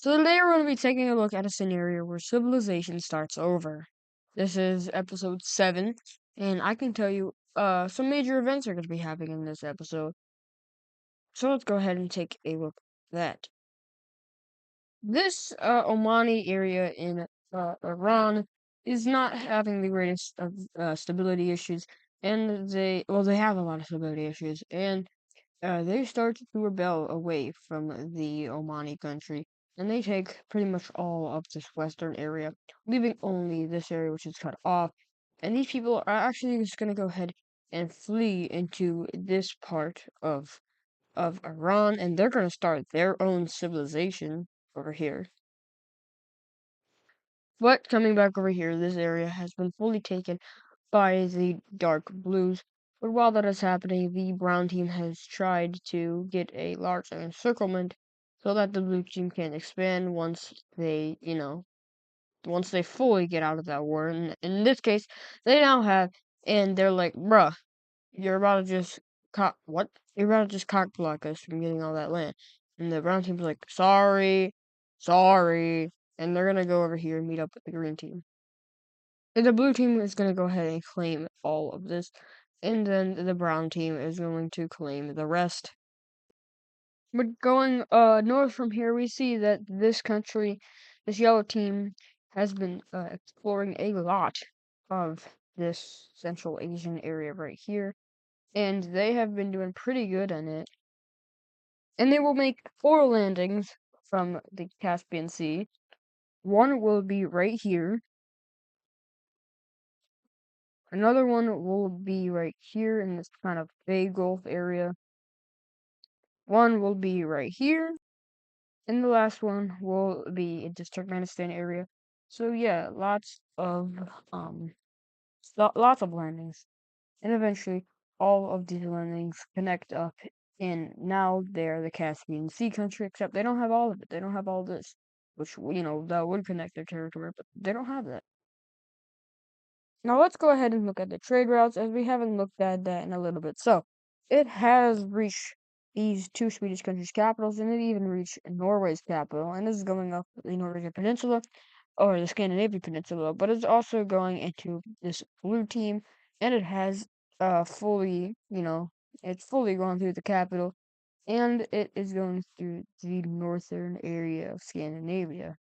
So today we're going to be taking a look at a scenario where civilization starts over. This is episode 7, and I can tell you some major events are going to be happening in this episode. So let's go ahead and take a look at that. This Omani area in Iran is not having the greatest of stability issues, and they have a lot of stability issues, and they start to rebel away from the Omani country, and they take pretty much all of this western area, leaving only this area which is cut off. And these people are actually just going to go ahead and flee into this part of Iran, and they're going to start their own civilization over here. But coming back over here, this area has been fully taken by the dark blues. But while that is happening, the brown team has tried to get a large encirclement so that the blue team can expand once once they fully get out of that war. And in this case, they now have, and they're like, bruh, you're about to just what? You're about to just cock block us from getting all that land. And the brown team's like, sorry. And they're gonna go over here and meet up with the green team. And the blue team is gonna go ahead and claim all of this. And then the brown team is going to claim the rest. But going north from here, we see that this yellow team, has been exploring a lot of this Central Asian area right here, and they have been doing pretty good on it. And they will make 4 landings from the Caspian Sea. One will be right here. Another one will be right here in this kind of Bay Gulf area. One will be right here. And the last one will be in this Turkmenistan area. So yeah, lots of landings. And eventually all of these landings connect up, and now they're the Caspian Sea country, except they don't have all of it. They don't have all this, which that would connect their territory, but they don't have that. Now let's go ahead and look at the trade routes, as we haven't looked at that in a little bit. So it has reached these 2 Swedish countries' capitals, and it even reached Norway's capital. And this is going up the Norwegian Peninsula or the Scandinavian Peninsula, but it's also going into this blue team, and it has fully, it's fully gone through the capital, and it is going through the northern area of Scandinavia.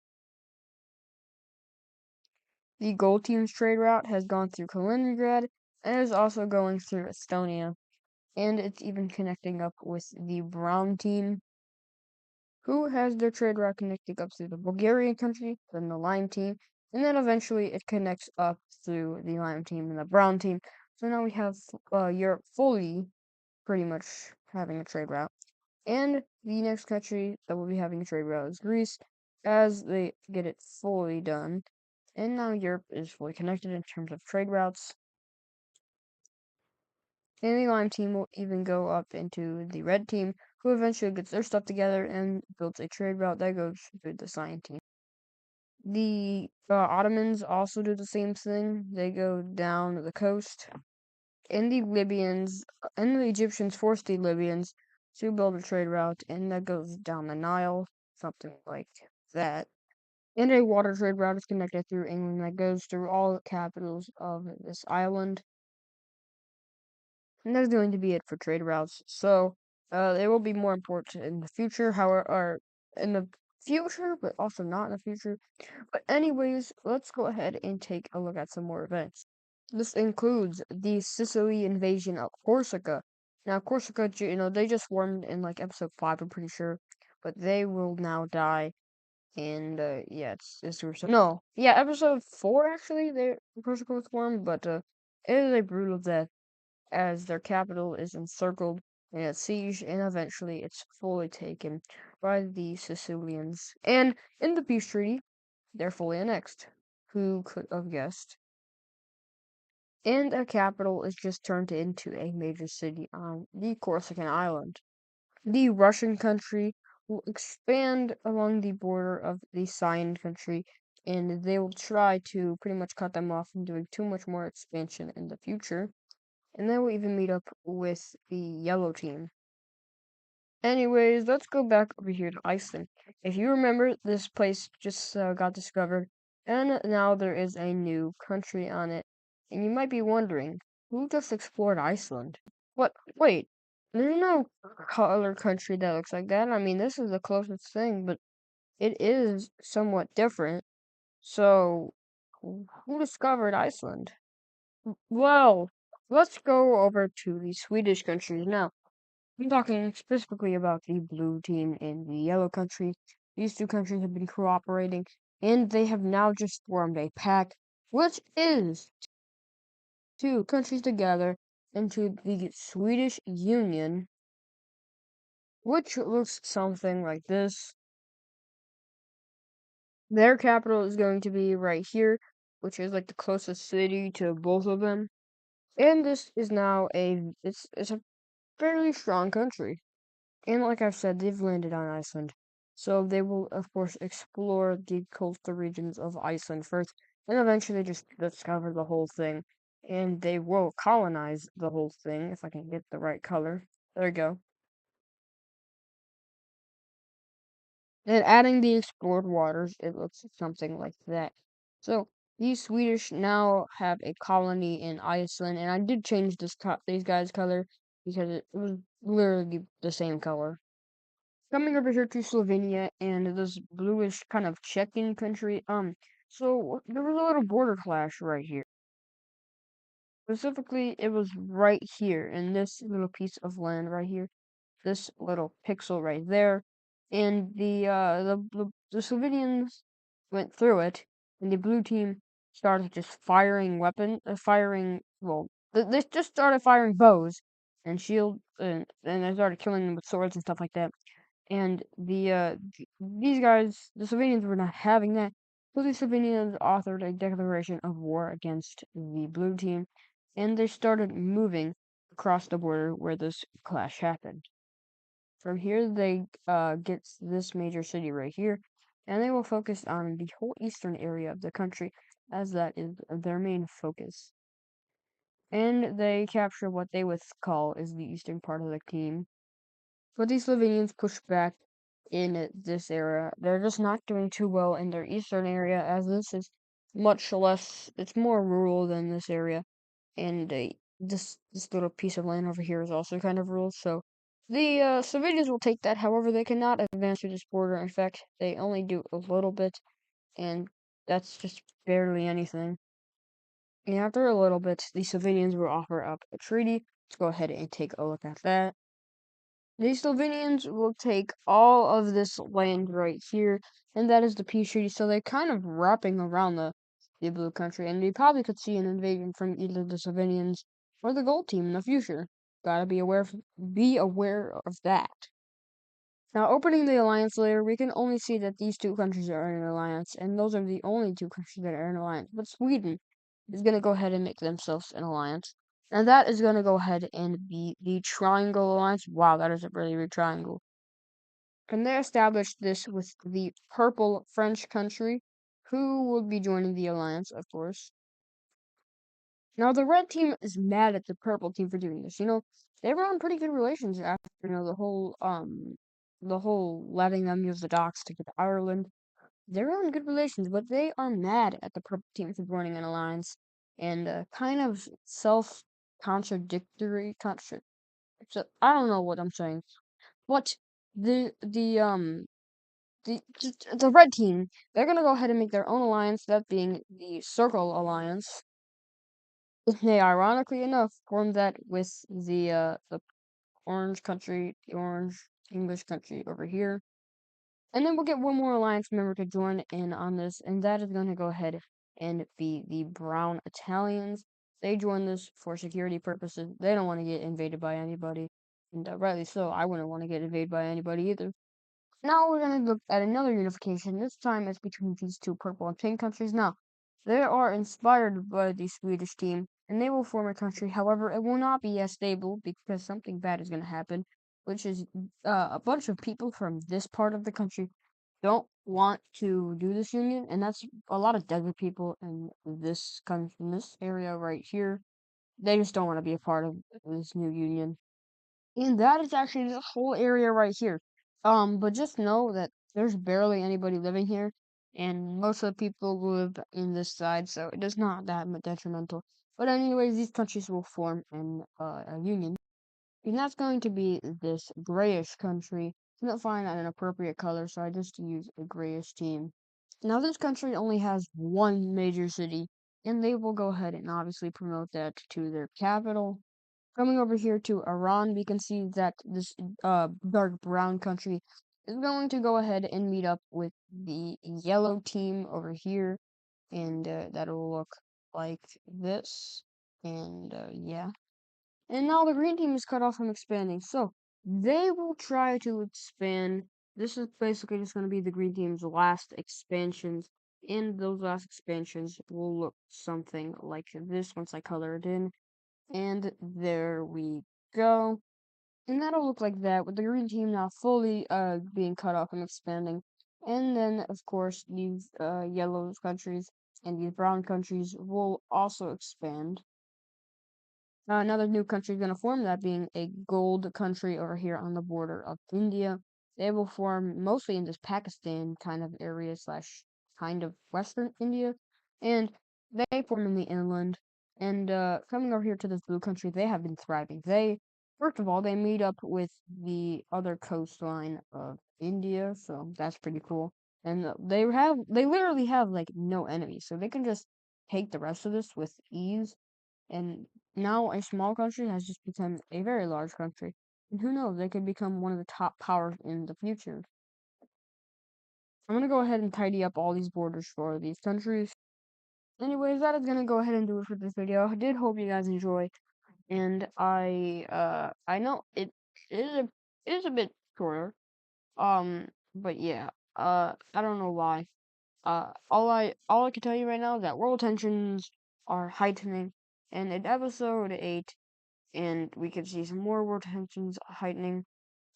The gold team's trade route has gone through Kaliningrad and is also going through Estonia. And it's even connecting up with the brown team, who has their trade route connecting up through the Bulgarian country, then the lime team, and then eventually it connects up through the lime team and the brown team. So now we have Europe fully pretty much having a trade route. And the next country that will be having a trade route is Greece, as they get it fully done. And now Europe is fully connected in terms of trade routes. And the lime team will even go up into the red team, who eventually gets their stuff together and builds a trade route that goes through the cyan team. The Ottomans also do the same thing. They go down the coast. And the Egyptians force the Libyans to build a trade route, and that goes down the Nile, something like that. And a water trade route is connected through England that goes through all the capitals of this island. And that's going to be it for trade routes. So, they will be more important in the future, however, in the future, but also not in the future. But anyways, let's go ahead and take a look at some more events. This includes the Sicily invasion of Corsica. Now, Corsica, they just formed in like episode 5, I'm pretty sure, but they will now die. And yeah, it's no, yeah, episode 4 actually, they Corsica was formed, but it is a brutal death, as their capital is encircled and at siege, and eventually it's fully taken by the Sicilians. And in the peace treaty, they're fully annexed. Who could have guessed? And their capital is just turned into a major city on the Corsican island. The Russian country will expand along the border of the Cyan country, and they will try to pretty much cut them off from doing too much more expansion in the future. And they will even meet up with the yellow team. Anyways, let's go back over here to Iceland. If you remember, this place just got discovered, and now there is a new country on it. And you might be wondering, who just explored Iceland? What? Wait, there's no other country that looks like that. I mean, this is the closest thing, but it is somewhat different. So, who discovered Iceland? Well, let's go over to the Swedish countries now. I'm talking specifically about the blue team and the yellow country. These two countries have been cooperating, and they have now just formed a pact, which is two countries together into the Swedish Union, which looks something like this. Their capital is going to be right here, which is like the closest city to both of them. And this is now it's a fairly strong country. And like I've said, they've landed on Iceland. So they will, of course, explore the coastal regions of Iceland first, and eventually just discover the whole thing. And they will colonize the whole thing, if I can get the right color. There we go. And adding the explored waters, it looks something like that. So these Swedish now have a colony in Iceland, and I did change these guys' color because it was literally the same color. Coming over here to Slovenia and this bluish kind of Czeching country, so there was a little border clash right here. Specifically, it was right here in this little piece of land right here, this little pixel right there, and the Slovenians went through it, and the blue team started just they just started firing bows and shield, and they started killing them with swords and stuff like that. And these guys, the Slovenians, were not having that. So the Slovenians authored a declaration of war against the blue team, and they started moving across the border where this clash happened. From here, they get this major city right here, and they will focus on the whole eastern area of the country, as that is their main focus. And they capture what they would call is the eastern part of the team. But these Slovenians push back in this area. They're just not doing too well in their eastern area, as this is much less, it's more rural than this area. And this little piece of land over here is also kind of rural. So the Slovenians will take that. However, they cannot advance to this border. In fact, they only do a little bit, and that's just barely anything. And after a little bit, the Slovenians will offer up a treaty. Let's go ahead and take a look at that. The Slovenians will take all of this land right here, and that is the peace treaty. So they're kind of wrapping around the blue country, and we probably could see an invasion from either the Slovenians or the gold team in the future. Gotta be aware of that. Now, opening the alliance later, we can only see that these two countries are in an alliance, and those are the only two countries that are in an alliance. But Sweden is going to go ahead and make themselves an alliance. And that is going to go ahead and be the Triangle Alliance. Wow, that is a really big triangle. And they established this with the purple French country, who will be joining the alliance, of course. Now, the red team is mad at the purple team for doing this. They were on pretty good relations after, the whole letting them use the docks to get to Ireland. They're on good relations, but they are mad at the purple team for joining an alliance and kind of self-contradictory. So I don't know what I'm saying, but the red team, they're gonna go ahead and make their own alliance, that being the Circle Alliance. They ironically enough formed that with the orange country, the orange English country over here. And then we'll get one more alliance member to join in on this, and that is going to go ahead and be the brown Italians. They join this for security purposes. They don't want to get invaded by anybody, and rightly so. I wouldn't want to get invaded by anybody either. Now we're going to look at another unification. This time it's between these two purple and pink countries. Now, they are inspired by the Swedish team, and they will form a country. However, it will not be as stable because something bad is going to happen, which is a bunch of people from this part of the country don't want to do this union, and that's a lot of desert people in this area right here. They just don't want to be a part of this new union. And that is actually this whole area right here. But just know that there's barely anybody living here, and most of the people live in this side, so it is not that detrimental. But anyways, these countries will form a union, and that's going to be this grayish country. Couldn't find an appropriate color, so I just used a grayish team. Now this country only has one major city, and they will go ahead and obviously promote that to their capital. Coming over here to Iran, we can see that this dark brown country is going to go ahead and meet up with the yellow team over here, and that'll look like this. And yeah. And now the green team is cut off from expanding, so they will try to expand. This is basically just going to be the green team's last expansions, and those last expansions will look something like this once I color it in. And there we go. And that'll look like that with the green team now fully being cut off and expanding. And then of course these yellow countries and these brown countries will also expand. Another new country is going to form, that being a gold country over here on the border of India. They will form mostly in this Pakistan kind of area slash kind of Western India. And they form in the inland. And coming over here to this blue country, they have been thriving. First of all, they meet up with the other coastline of India, so that's pretty cool. And they literally have like no enemies, so they can just take the rest of this with ease. And now a small country has just become a very large country. And who knows, they could become one of the top powers in the future. I'm going to go ahead and tidy up all these borders for these countries. Anyways, that is going to go ahead and do it for this video. I did hope you guys enjoy. And I know it is a bit shorter. But yeah, I don't know why. All I can tell you right now is that world tensions are heightening. And in episode 8, and we can see some more world tensions heightening.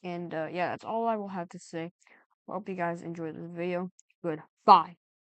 And yeah, that's all I will have to say. Hope you guys enjoyed this video. Goodbye.